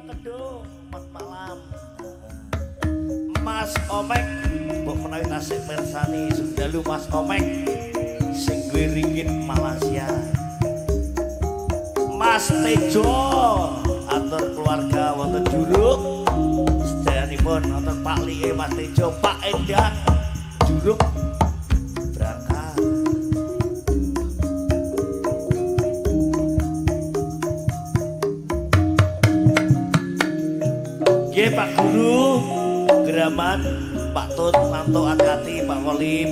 Teduh, mat malam. Mas Omek, mbok menawi tasih mirsani Sundalu Mas Omek sing duwe ringgit Malaysia. Mas Tejo, atur keluarga wonten Juruk. Sedayanipun wonten Pak Lie, Mas Tejo, Pak Endang, Juruk. Berangkat. Nggih Pak Guru, Geraman, Pak Tut, Manto Akati, Pak Kolim.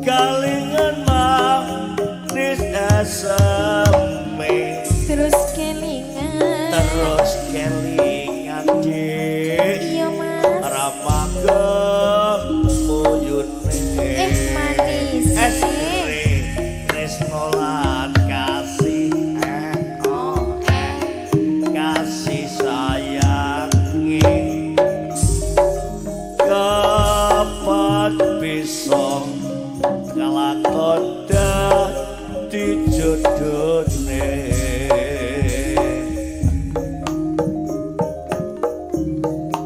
Kalingan manis asame terus kelingan dik iya mas ramangga muyune manis tresno lan kasih kasih sayangi kapan bisa kalakon dadi jodone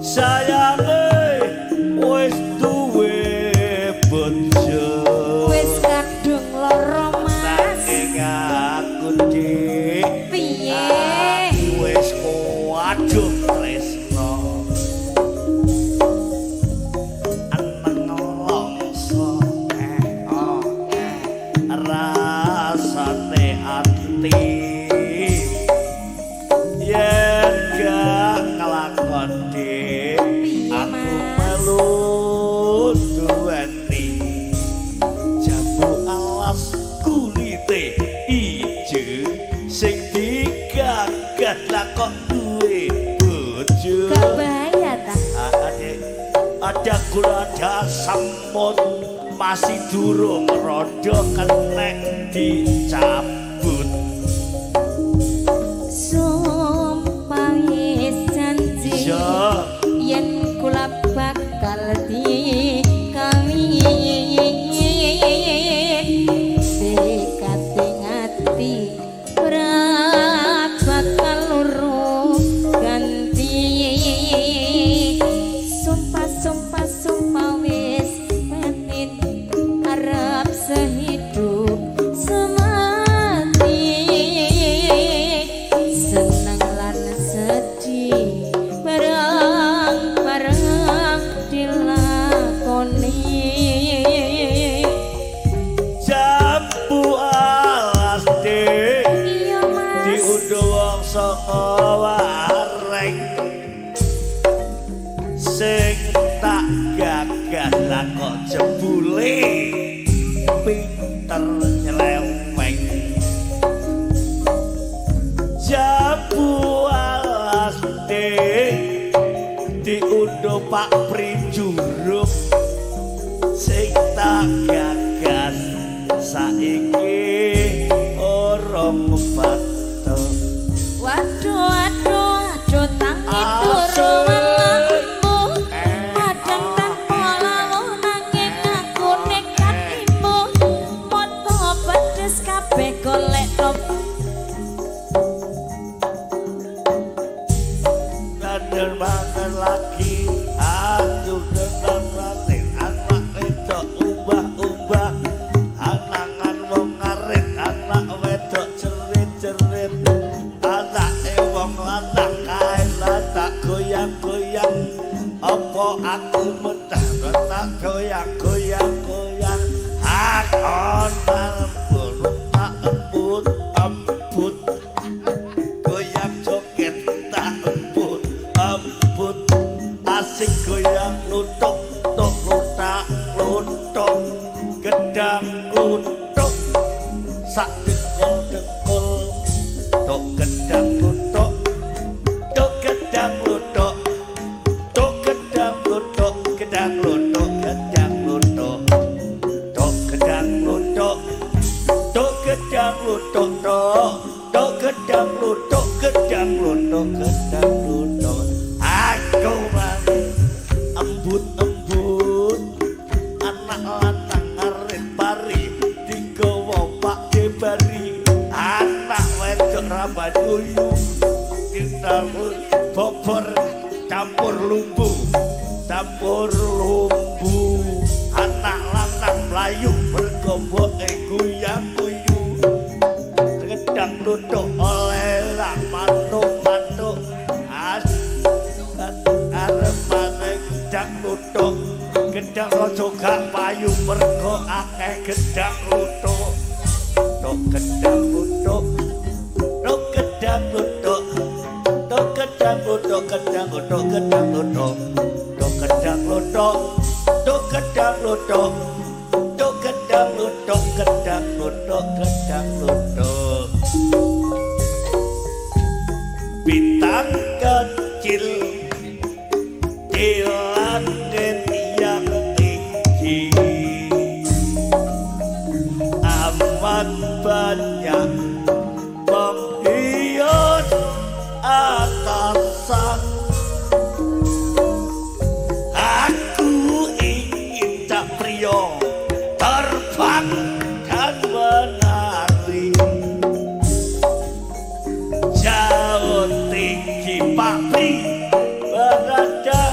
sayange wis duwe bojo wis kadung loro mas saking aku dik piye wis waduh tresno aneng longso rasane ati yen gak kelakon dik aku melu duweni jambu alas kulite ijo sing digagat lah kok duwe bojo gak bahaya ta ada gula ada sampun masih durung rodo kenek dicabut sumpah wis janji iya yen kula bakal dikawin dekati ngati ora bakal loro ganti sumpah wis panen arep sehidup semati seneng lan sedih bareng-bareng dilakoni jambu alas dik iya mas diundhuh wong saka wareng sing tak gagah lah kok jebule pinter nyeleweng jambu alas dik diundhuh Pak Prijuruk sing tak gagas saiki orang bato waduh tangi turu malammu padang tanpa lalu nanging aku nekat imu moto pedes kabeh golek Kader banget lagi aku kenal balik anak wedok ubah-ubah anangan wong ngarit anak wedok cerit-cerit anak wong lanang kae tak goyang-goyang apa aku mentah tak goyang-goyang hak on tak emput goyang joget tak emput asik goyang lutuk tok lutak lutuk gedang lutuk sak dekul tok gedang lutuk tok gedang lutuk tok gedang lutuk gedang lutuk gedang lutuk tok gedang lutuk tok gedang lutuk tok gedang lutuk tok gedang lutok aku mari embut-embut anak lanang arit pari digawa Pak Debari anak wedok rambat uyu kita bobor campur lumbu anak lanang melayu bergombok guyang-guyu gedang lutuk oleh lah mantuk-mantuk arep-arep gedang lutuk gedang raja gak payu mergo akeh gedang lutuk tok gedang lutuk tok gedang lutuk tok gedang lutuk gedang lutuk gedang lutuk tok gedang lutuk tok gedang lutuk tok gedang lutuk gedang lutuk gedang lutuk bintang kecil di langit yang tinggi amat banyak menghias atasan aku ingin tak prio terbang dan menari jauh tinggi pabrik berada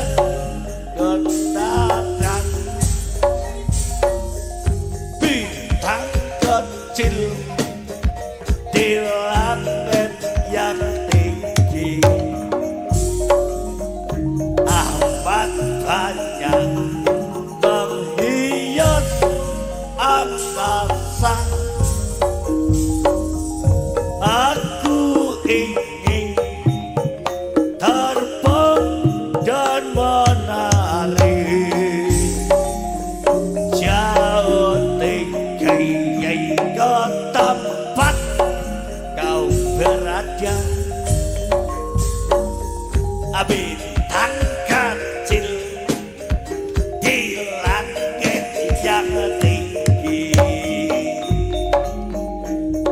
getaran bintang kecil di langit yang tinggi amat banyak menghias angkasa aku ingin terbang dan menari jauh tinggi ke tempat kau berada bintang kecil di langit yang tinggi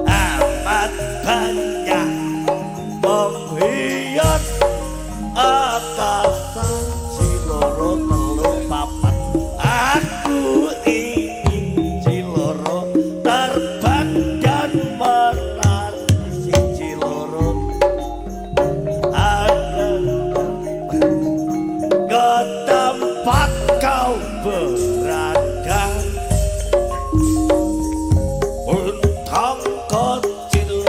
amat banyak menghias angkasa ciloro telu papat aku ingin ciloro terbang dan menari si ciloro ke tempat kau berada bintang kecil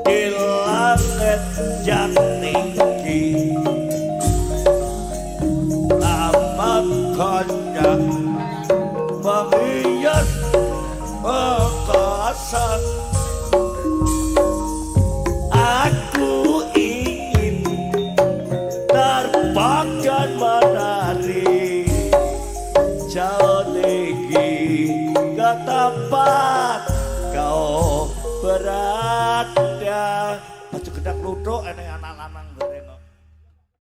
di langit yang tinggi amat banyak menghias angkasa aku ingin terbang dan menari jauh tinggi ke tempat kau berada